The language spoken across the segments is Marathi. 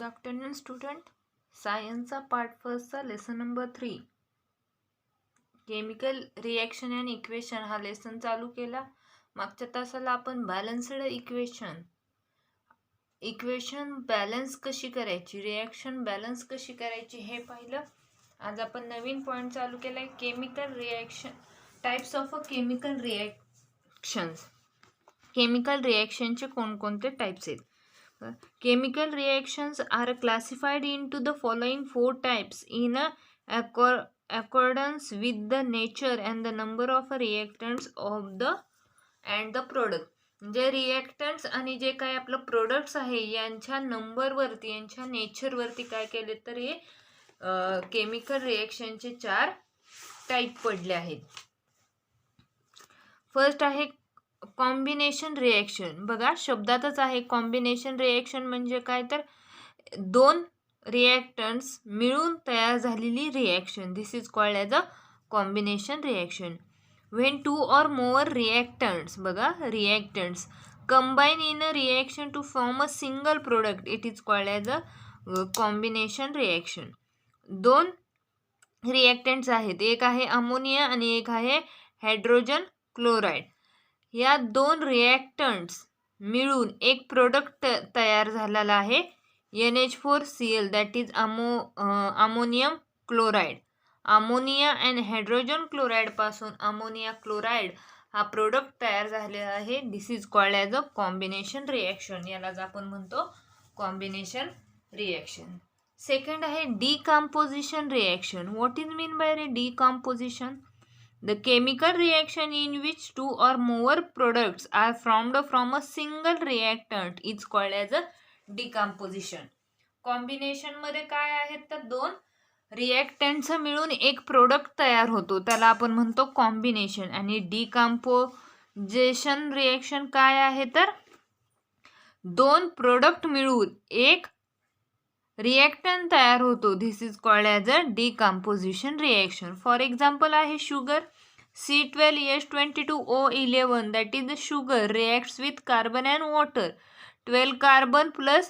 Afternoon student. सायन्सचा पार्ट फर्स्टचा lesson number 3 chemical reaction and equation हा लेसन चालू केला. मागच्या तासाला आपण बॅलन्स्ड इक्वेशन बॅलन्स कशी करायची, रिॲक्शन बॅलन्स कशी करायची हे पाहिलं. आज आपण नवीन पॉईंट चालू केला आहे, chemical reaction, types of a chemical reactions. Chemical रिॲक्शनचे कोणकोणते टाइप्स आहेत? Chemical reactions are classified into the following 4 types in accordance with the nature and the number of reactants of the and the product. जे रिएक्टंट्स आणि जे काय आपलं प्रोडक्ट्स आहे यांच्या नंबरवरती, यांच्या नेचरवरती काय केले तर हे केमिकल रिएक्शनचे 4 टाईप पडले आहेत. फर्स्ट आहे कॉम्बिनेशन रिॲक्शन. बघा शब्दातच आहे, कॉम्बिनेशन रिॲक्शन म्हणजे काय तर दोन रिॲक्टंट्स मिळून तयार झालेली reaction. This is called as a combination reaction. When 2 or more reactants, बघा रिॲक्टंट्स combine in a reaction to form a single product, it is called as a combination reaction. दोन रिॲक्टंट्स आहेत, एक आहे अमोनिया आणि एक आहे हायड्रोजन क्लोराईड. या दोन रिॲक्टंट्स मिळून एक प्रोडक्ट तयार झालेला आहे, NH4Cl, that is ammonium chloride. Ammonia and hydrogen chloride पासून अमोनिया क्लोराईड हा प्रोडक्ट तयार झालेला आहे. This is called as a combination reaction. यालाच आपण म्हणतो कॉम्बिनेशन रिॲक्शन. सेकंड आहे decomposition reaction. What is mean by decomposition? The chemical reaction in which 2 or more products are formed from a single reactant is called as a decomposition. Combination मध्ये काय आहेत तर दोन रिॲक्टंट्स मिळून एक प्रोडक्ट तयार होतो, त्याला आपण म्हणतो कॉम्बिनेशन. आणि डिकम्पोजिशन रिॲक्शन काय आहे तर दोन प्रोडक्ट मिळून एक रिॲक्टंट तयार होतो. This is called as a decomposition reaction. For example आहे sugar. C12H22O11, that is the sugar, reacts with carbon and water. 12 carbon plus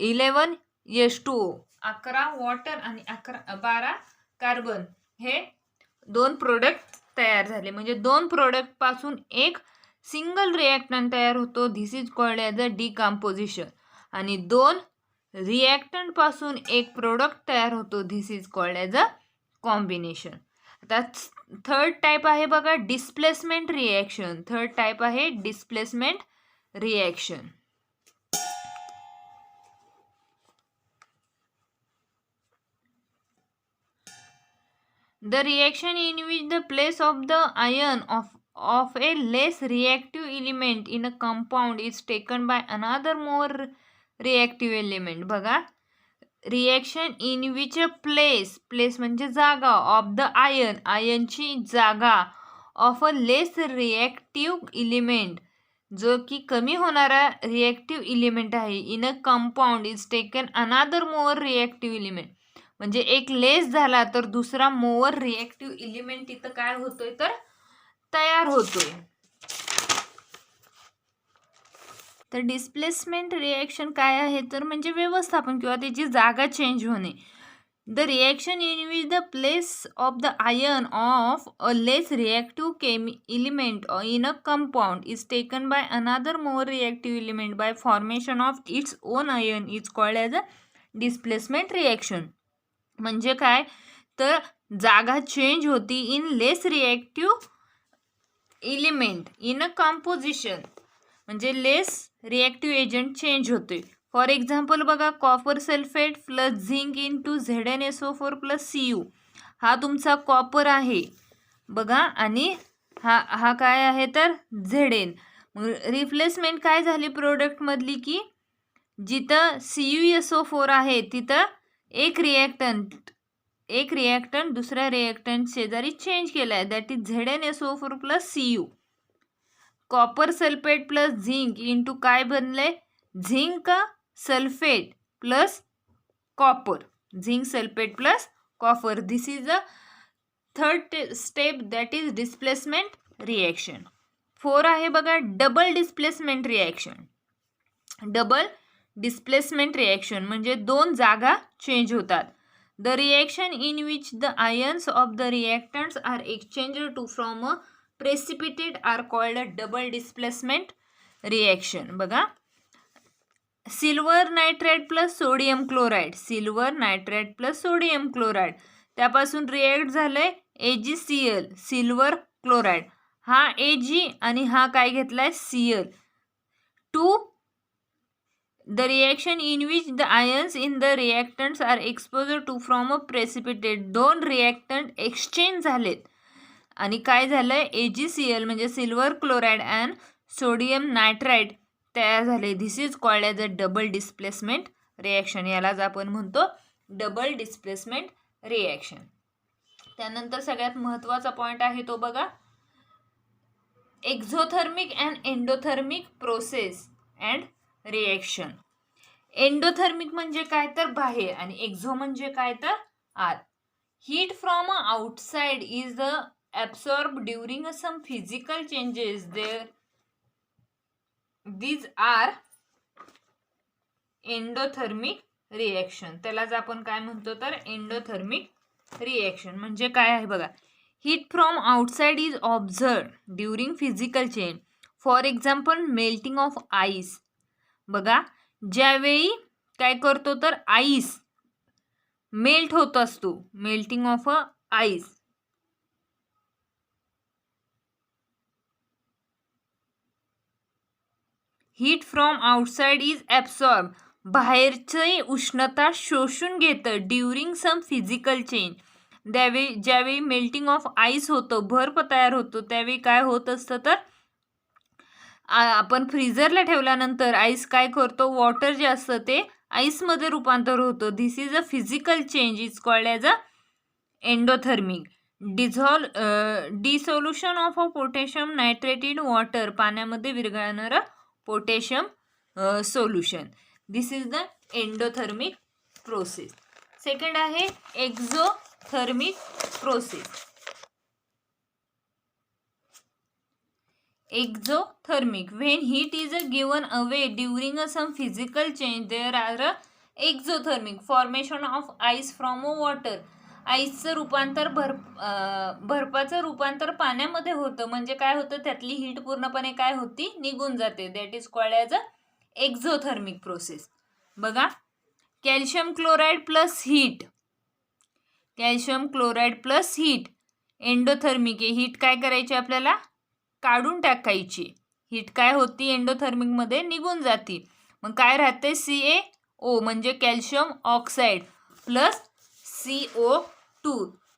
11 H2O. 11 water आणि 12 कार्बन हे दोन प्रोडक्ट तयार झाले. म्हणजे दोन प्रोडक्ट पासून एक सिंगल रिॲक्टंट तयार होतो. This is called as a decomposition. आणि दोन रिॲक्टंट पासून एक प्रोडक्ट तयार होतो. This is called as a combination. आता थर्ड टाइप आहे बघा डिस्प्लेसमेंट रिॲक्शन. थर्ड टाइप आहे displacement reaction. The reaction in which the place of the ion of a less reactive element in a compound is taken by another more reactive element. बघा रिॲक्शन इन विच प्लेस म्हणजे जागा ऑफ द आयनची जागा of a less reactive element, जो की कमी होणारा रिॲक्टिव्ह इलिमेंट आहे, in a compound is taken अनादर मोर रिॲक्टिव्ह इलिमेंट. म्हणजे एक लेस झाला तर दुसरा मोर रिॲक्टिव्ह इलिमेंट इथं काय होतोय तर तयार होतोय. तर डिस्प्लेसमेंट रिॲक्शन काय आहे तर म्हणजे व्यवस्थापन किंवा त्याची जागा चेंज होणे. The reaction in which the place of the ion of a less reactive element in a compound is taken by another more reactive element by formation of its own ion is called as a displacement reaction. म्हणजे काय तर जागा चेंज होती in less reactive element in a composition, म्हणजे लेस रिॲक्टिव्ह एजंट चेंज होते. फॉर एक्झाम्पल बघा copper sulphate plus zinc into ZnSO4 plus Cu. हा तुमचा कॉपर आहे बघा आणि हा काय आहे तर Zn. रिप्लेसमेंट काय झाली प्रोडक्टमधली की जिथं CuSO4 आहे तिथं एक रिॲक्टंट दुसऱ्या रिॲक्टंट शेजारी चेंज केला आहे, that is ZnSO4 plus Cu. Copper sulphate plus zinc into काय बनले zinc sulphate plus copper, zinc sulphate plus copper. This is a third step that is displacement reaction. 4 आहे बघा double displacement reaction. Double displacement reaction म्हणजे दोन जागा चेंज होतात. The reaction in which the ions of the reactants are exchanged to from a precipitate are called a double displacement reaction. बघा, silver nitride plus sodium chloride, silver nitride plus sodium chloride, त्यापासून रिएक्ट झालंय AgCl, सिल्वर क्लोराईड. हा Ag आणि हा काय घेतलाय Cl. To the reaction in which the ions in the reactants are exposure to from a precipitate, दोन रिएक्टंट एक्सचेंज झालेत आणि काय झालंय AgCl म्हणजे silver chloride and sodium nitride तयार झाले. This is called as a double displacement reaction. यालाच आपण म्हणतो डबल डिस्प्लेसमेंट रिॲक्शन. त्यानंतर सगळ्यात महत्त्वाचा पॉईंट आहे तो बघा, exothermic and endothermic process and reaction. Endothermic म्हणजे काय तर बाहेर आणि एक्झो म्हणजे काय तर आत. Heat from outside is absorbed during some physical changes there. These are endothermic reaction. त्यालाच आपण काय म्हणतो तर एंडोथर्मिक रिएक्शन म्हणजे काय आहे बघा. Heat from outside is observe during physical change. For example melting of ice. बघा, ज्यावेळी काय करतो तर आईस मेल्ट होत असतो, melting of a ice. Heat from outside is absorb, बाहेरची उष्णता शोषून घेतं ड्युरिंग सम फिजिकल चेंज. ज्यावेळी मेल्टिंग ऑफ आईस होतं, बर्फ तयार होतो, त्यावेळी काय होत असतं तर आपण फ्रीजरला ठेवल्यानंतर आईस काय करतो, वॉटर जे असतं ते आईसमध्ये रूपांतर होतं. This is a physical change is called as a endothermic. Dissolution of a potassium nitrate in water, पाण्यामध्ये विरघळणारं potassium solution. This is the endothermic process. Second आहे exothermic process. Exothermic, when heat is given away during some physical change, there are exothermic formation of ice from water. आईसचं रूपांतर बर्फाचं रूपांतर पाण्यामध्ये होतं म्हणजे काय होतं, त्यातली हीट पूर्णपणे काय होती, निघून जाते. That is called as a exothermic process. बघा, calcium chloride plus heat, calcium chloride plus heat endothermic आहे. हीट काय करायची आपल्याला, काढून टाकायची. हीट काय होती एंडोथर्मिकमध्ये, निघून जाती. मग काय राहते, CaO म्हणजे calcium oxide plus CO2,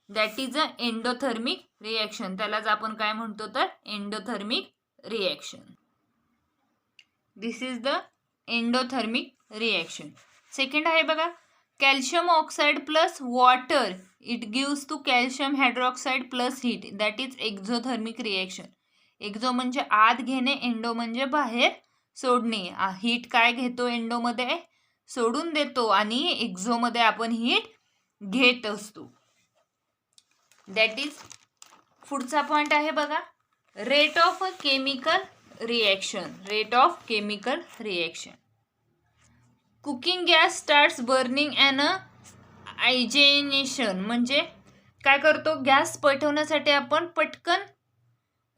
that is a endothermic reaction. त्यालाच आपण काय म्हणतो तर endothermic reaction. This is the endothermic reaction. Second आहे बघा, calcium oxide plus water, it gives to calcium hydroxide plus heat, that is exothermic reaction. Exo म्हणजे आत घेणे, एंडो म्हणजे बाहेर सोडणे. हीट काय घेतो एंडोमध्ये, सोडून देतो, आणि एक्झोमध्ये आपण हीट घेत असतो. That is. पुढचा पॉइंट आहे बघा, rate of chemical reaction. Rate of chemical reaction. Cooking gas starts burning and ignition म्हणजे काय करतो, गॅस पेटवण्यासाठी आपण पटकन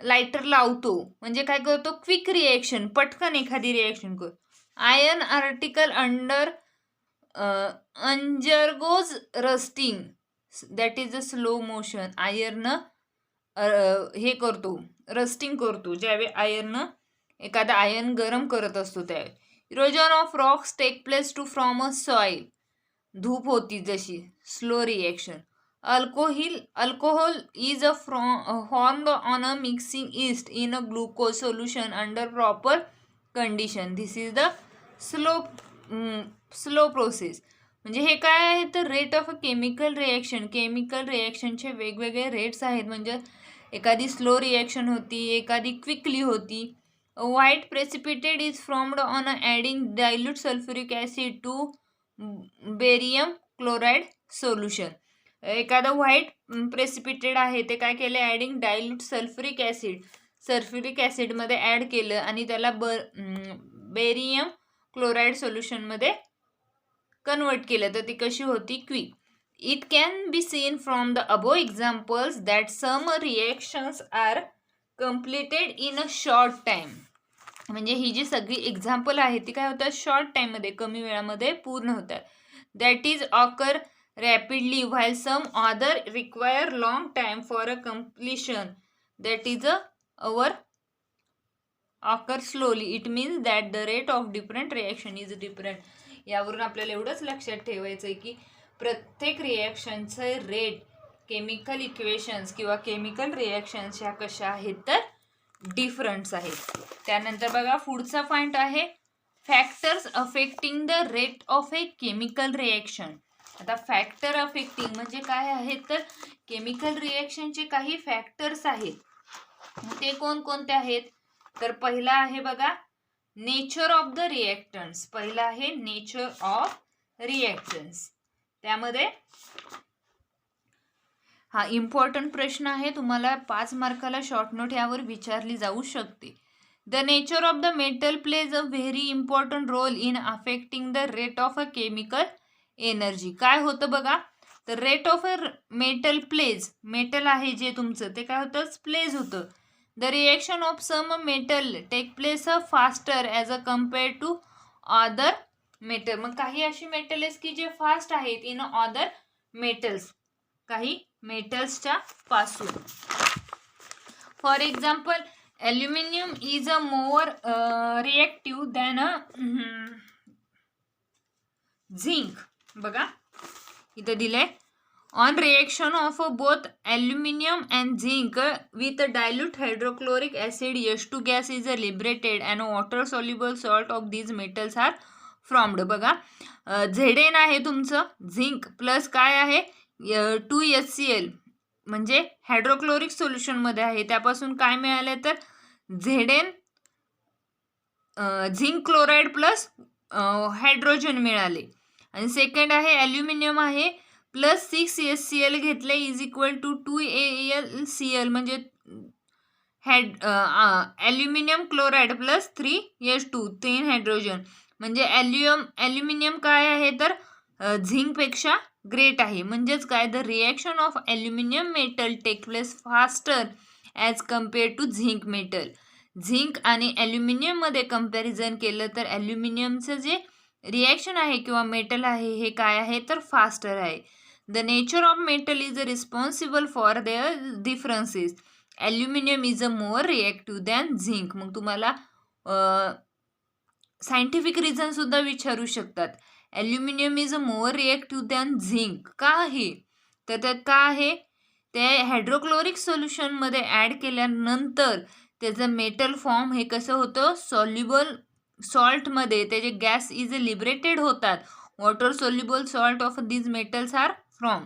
लायटर लावतो म्हणजे काय करतो, क्विक रिॲक्शन, पटकन एखादी रिॲक्शन करतो. Iron article undergoes rusting, that is a slow motion. Iron हे करतो, रस्टिंग करतो. ज्यावेळी आयर्न एखादा आयर्न गरम करत असतो त्यावेळी. Erosion of rocks take place to from a soil, धूप होती जशी, slow reaction. Alcohol is formed on a mixing yeast in a glucose solution under proper condition. This is the slow process. म्हणजे हे काय आहे तर rate of a chemical reaction. Chemical रिॲक्शनचे वेगवेगळे रेट्स आहेत. म्हणजे एखादी स्लो रिॲक्शन होती, एखादी क्विकली होती. White precipitate is formed on adding dilute sulphuric acid to barium chloride solution. एखादं व्हाईट प्रेसिपिटेड आहे ते काय केलं, adding dilute sulphuric acid, sulphuric ॲसिडमध्ये ॲड केलं आणि त्याला बेरियम क्लोराईड सोल्युशनमध्ये कन्वर्ट केलं तर ती कशी होती, quick. It can be seen from the above examples that some reactions are completed in a short time. म्हणजे ही जी सगळी एक्झाम्पल आहे ती काय होतात, शॉर्ट टाइममध्ये, कमी वेळामध्ये पूर्ण होतात. That is occur rapidly while some other require long time for a completion. That is our occur slowly. It means that the rate of different reaction is different. यावरून आपल्याला एवढंच लक्षात ठेवायचं आहे की प्रत्येक रिॲक्शनचं रेट केमिकल इक्वेशन्स किंवा केमिकल रिॲक्शन्स ह्या कशा आहेत तर डिफरंट्स आहेत. त्यानंतर बघा पुढचा पॉईंट आहे factors affecting the rate of a chemical reaction. आता फॅक्टर अफेक्टिंग म्हणजे काय आहेत तर केमिकल रिॲक्शनचे काही फॅक्टर्स आहेत. ते कोणकोणते आहेत तर पहिला आहे बघा नेचर ऑफ द रिॲक्टन्स. पहिला आहे नेचर ऑफ रिॲक्टन्स. त्यामध्ये हा इम्पॉर्टंट प्रश्न आहे, तुम्हाला 5 मार्काला शॉर्ट नोट यावर विचारली जाऊ शकते. The nature of the metal plays a very important role in affecting the rate of a chemical energy. काय होतं बघा तर rate of a metal plays, metal आहे जे तुमचं ते काय होतं प्लेज होतं. The reaction of some metal take place a faster as a compare to other metal. मग काही अशी मेटल्स की जे फास्ट आहेत इन अदर मेटल्स, काही मेटल्सच्या पासून. For example aluminium is a more reactive than a zinc. बघा इथं दिलंय on reaction of both aluminium and zinc with dilute hydrochloric acid H2 gas is a liberated and water soluble salt of these metals are formed. बघा Zn आहे तुमचं झिंक प्लस काय आहे 2HCl म्हणजे हायड्रोक्लोरिक सोल्युशनमध्ये आहे, त्यापासून काय मिळाले तर Zn zinc chloride plus hydrogen मिळाले. आणि सेकंड आहे ॲल्युमिनियम आहे प्लस 6HCl घेतले इज इक्वल टू 2AlCl म्हणजे aluminium chloride plus 3H2 3 hydrogen. म्हणजे ॲल्युमिनियम काय आहे तर झिंकपेक्षा ग्रेट आहे. म्हणजेच काय the reaction of aluminium metal take place faster as compare to zinc metal. Zinc आणि ॲल्युमिनियममध्ये कम्पॅरिझन केलं तर ॲल्युमिनियमचं जे रिॲक्शन आहे किंवा मेटल आहे हे काय आहे तर फास्टर आहे. The nature of metal is responsible for their differences. Aluminium is a more reactive than zinc. मग तुम्हाला सायंटिफिक रिझन सुद्धा विचारू शकतात. Aluminium is a more reactive than zinc का आहे तर त्यात का आहे ते हायड्रोक्लोरिक सोल्युशनमध्ये ॲड केल्यानंतर त्याचं मेटल फॉर्म हे कसं होतं सॉल्युबल सॉल्टमध्ये, त्याचे गॅस इज लिबरेटेड होतात. Water soluble salt of these metals are from.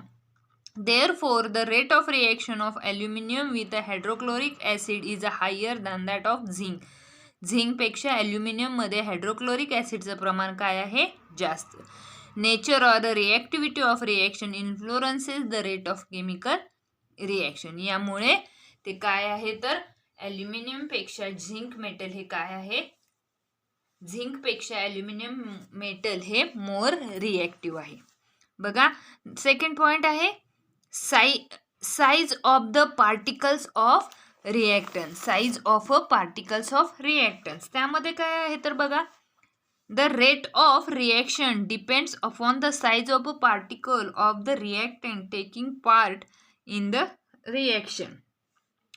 Therefore, the rate of reaction of aluminium with a hydrochloric acid is higher than that of zinc. झिंकपेक्षा ॲल्युमिनियममध्ये हायड्रोक्लोरिक ॲसिडचं प्रमाण काय आहे जास्त. Nature or the reactivity of reaction influences the rate of chemical reaction. यामुळे ते काय आहे तर ॲल्युमिनियमपेक्षा झिंक मेटल हे काय आहे, झिंकपेक्षा ॲल्युमिनियम मेटल हे मोर रिॲक्टिव्ह आहे. बघा सेकंड पॉईंट आहे size of the particles of reactants. Size of particles of reactants त्यामध्ये काय आहे तर बघा the rate of reaction depends upon the size of a particle of the reactant taking part in the reaction.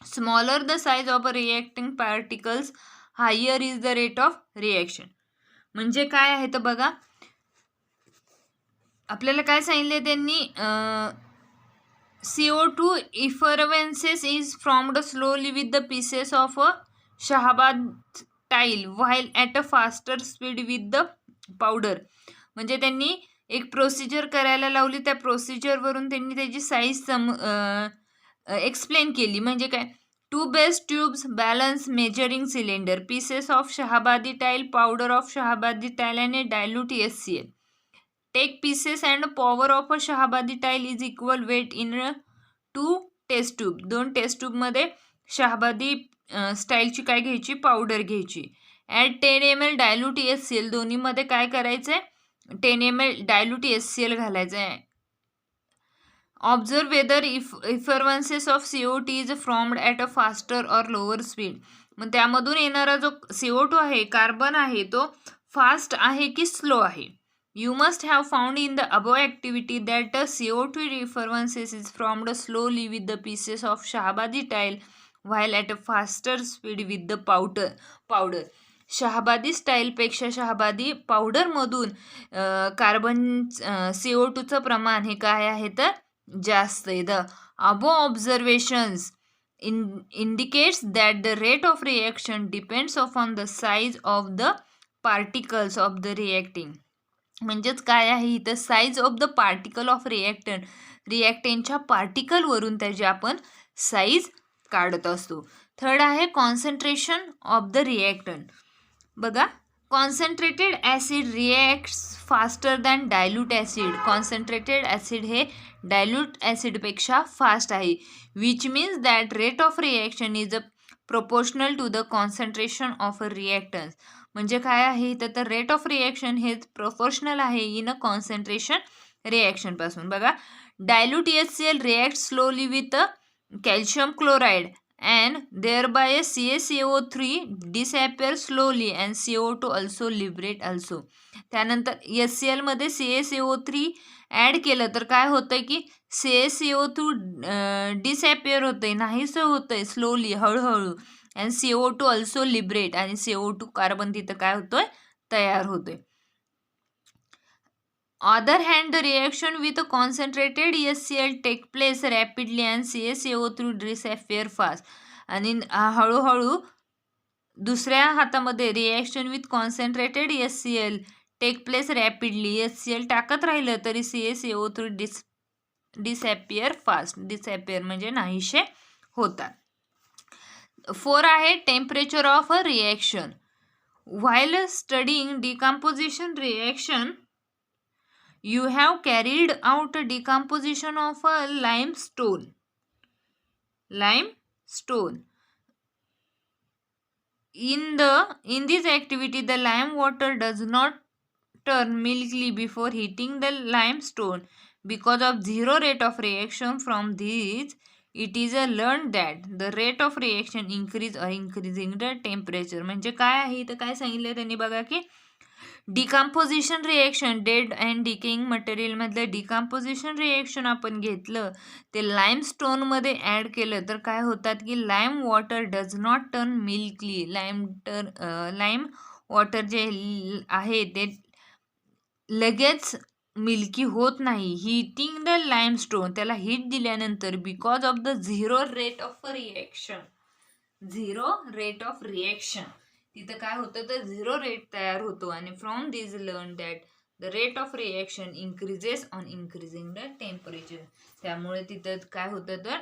Smaller the size of a reacting particles higher is the rate of reaction. म्हणजे काय आहे तर बघा आपल्याला काय सांगितले त्यांनी CO2 effervescence is formed slowly with the pieces of a Shahabad tile while at a faster speed with the powder. म्हणजे त्यांनी एक प्रोसिजर करायला लावली, त्या प्रोसिजरवरून त्यांनी त्याची साईज एक्सप्लेन केली. म्हणजे काय 2 base tubes balance measuring cylinder pieces of Shahabadi tile powder of Shahabadi tile आणि dilute HCl. Take pieces and power of a Shahabadi tile is equal weight in 2 test tube. 2 test ट्यूबमध्ये शहाबादी स्टाईलची काय घ्यायची पावडर घ्यायची ॲट 10 ml डायल्यूट HCl, दोन्हीमध्ये काय करायचं आहे, 10 ml डायल्यूट HCl घालायचं आहे. Observe whether effervescence of CO2 is formed at a faster or lower speed. मग त्यामधून येणारा जो CO2 आहे, कार्बन आहे, तो फास्ट आहे की स्लो आहे. You must have found in the above activity that the CO2 effervescence is formed slowly with the pieces of Shahabadi tile while at a faster speed with the powder. शहाबादी स्टाईलपेक्षा शहाबादी पावडरमधून कार्बन CO2चं प्रमाण हे काय आहे तर जास्त आहे. The above observations indicates that the rate of reaction depends upon the size of the particles of the reacting. म्हणजेच काय आहे इथं, size of the particle of रिॲक्टंटच्या पार्टिकलवरून त्याची आपण साईज काढत असतो. थर्ड आहे कॉन्सन्ट्रेशन ऑफ द रिॲक्टंट. बघा, concentrated acid reacts faster than dilute acid. Concentrated acid हे डायल्यूट ॲसिडपेक्षा फास्ट आहे. Which means that rate of reaction is a proportional to the concentration of a reactants. म्हणजे काय आहे इथं तर रेट ऑफ रिॲक्शन हे प्रोपोर्शनल आहे इन अ कॉन्सन्ट्रेशन रिॲक्शनपासून. बघा, dilute HCl react slowly with calcium chloride and thereby CaCO3 disappear slowly and CO2 also liberate also. त्यानंतर HCl मध्ये CaCO3 ॲड केलं तर काय होतंय की CaCO2 डिसॲपियर होतंय, नाहीसं होतंय स्लोली, हळूहळू. अँड CO2 ऑल्सो लिबरेट, आणि CO2 कार्बन तिथं काय होतोय तयार होतोय. Other hand, the reaction with a concentrated HCl take place rapidly and CaCO3 disappear fast. आणि हळूहळू दुसऱ्या हातामध्ये reaction with concentrated HCl take place rapidly. HCl टाकत राहिलं तरी CaCO3 डिसॲपियर फास्ट. डिसॲपियर म्हणजे नाहीसे होतात. 4 आहे temperature of a reaction. While studying decomposition reaction, you have carried out a decomposition of a limestone. In this activity, the lime water does not turn milky before heating the limestone. Because of zero rate of reaction from these, it is learned that the rate of reaction increase or increasing the temperature. म्हणजे काय आहे इथं काय सांगितलं त्यांनी बघा की decomposition reaction, dead and decaying मटेरियलमधलं डिकम्पोजिशन रिॲक्शन आपण घेतलं, ते लाईमस्टोनमध्ये ॲड केलं तर काय होतात की lime water does not turn milky. Lime water जे आहे ते लगेच मिल्की होत नाही. हिटिंग द लाईमस्टोन, त्याला हीट दिल्यानंतर because of the zero rate of reaction, तिथं काय होतं तर झिरो रेट तयार होतो. आणि from this learn that the rate of reaction increases on increasing the temperature. त्यामुळे तिथं काय होतं तर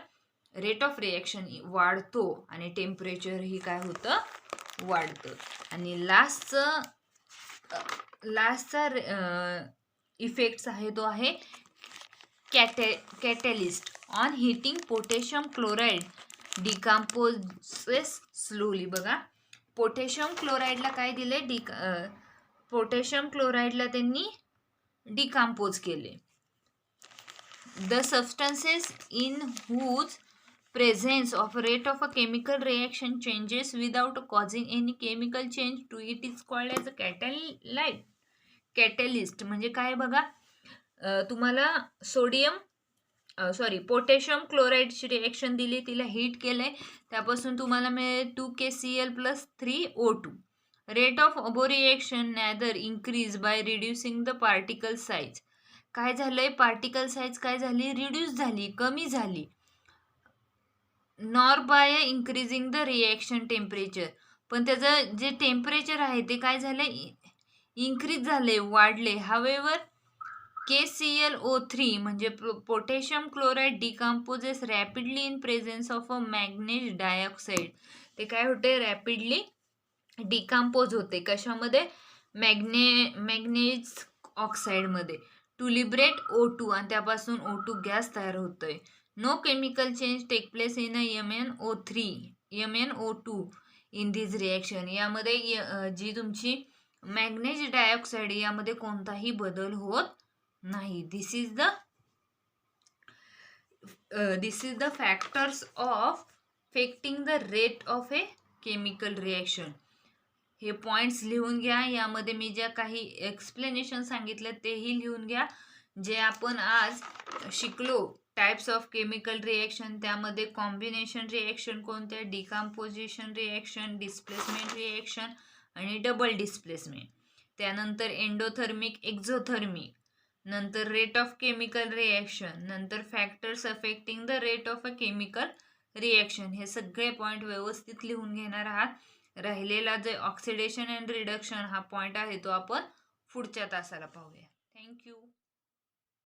रेट ऑफ रिॲक्शन वाढतो आणि टेम्परेचरही काय होतं वाढतं. आणि लास्टचा इफेक्ट्स आहे तो आहे catalyst. On heating potassium chloride decomposes slowly. बघा, पोटॅशियम क्लोराईडला काय दिले, पोटॅशियम क्लोराईडला त्यांनी डिकम्पोज केले. The substances in whose presence of rate of a chemical reaction changes without causing any chemical change to it is called as a catalyst. म्हणजे काय बघा, तुम्हाला पोटॅशियम क्लोराईडची रिॲक्शन दिली, तिला हीट केलंय, त्यापासून तुम्हाला मिळेल 2KCl + 3O2. Rate of above reaction neither increase by reducing the particle size. काय झालंय, पार्टिकल साईज काय झाली, रिड्यूस झाली, कमी झाली. Nor bye increasing the reaction temperature, पण त्याचं जे टेम्परेचर आहे ते काय झालं, इन्क्रीज झाले, वाढले. हावेवर KClO3 म्हणजे potassium chloride decomposes rapidly in presence of a manganese dioxide. ते काय होते, रॅपिडली डिकम्पोज होते. कशामध्ये, मॅग्नेज ऑक्साईडमध्ये. टू लिबरेट O2, आणि त्यापासून O2 गॅस तयार होतोय. No chemical change take place in MnO2 in this reaction. यामध्ये जी तुमची मॅग्नेज डायऑक्साईड यामध्ये कोणताही बदल होत नाही. This is the factors of affecting the rate of a chemical reaction. हे पॉइंट्स लिहून घ्या. यामध्ये मी ज्या काही एक्सप्लेनेशन सांगितलं तेही लिहून घ्या. जे आपण आज शिकलो टाइप्स ऑफ केमिकल रिॲक्शन, त्यामध्ये कॉम्बिनेशन रिॲक्शन कोणत्या, डिकम्पोजिशन रिॲक्शन, डिस्प्लेसमेंट रिॲक्शन आणि डबल डिस्प्लेसमेंट. त्यानंतर एंडोथर्मिक, एक्झोथर्मिक, नंतर रेट ऑफ केमिकल रिॲक्शन, नंतर factors affecting the rate of a chemical reaction. हे सगळे पॉईंट व्यवस्थित लिहून घेणार आहात. राहिलेला जे ऑक्सिडेशन अँड रिडक्शन हा पॉईंट आहे तो आपण पुढच्या तासाला पाहूया. थँक्यू.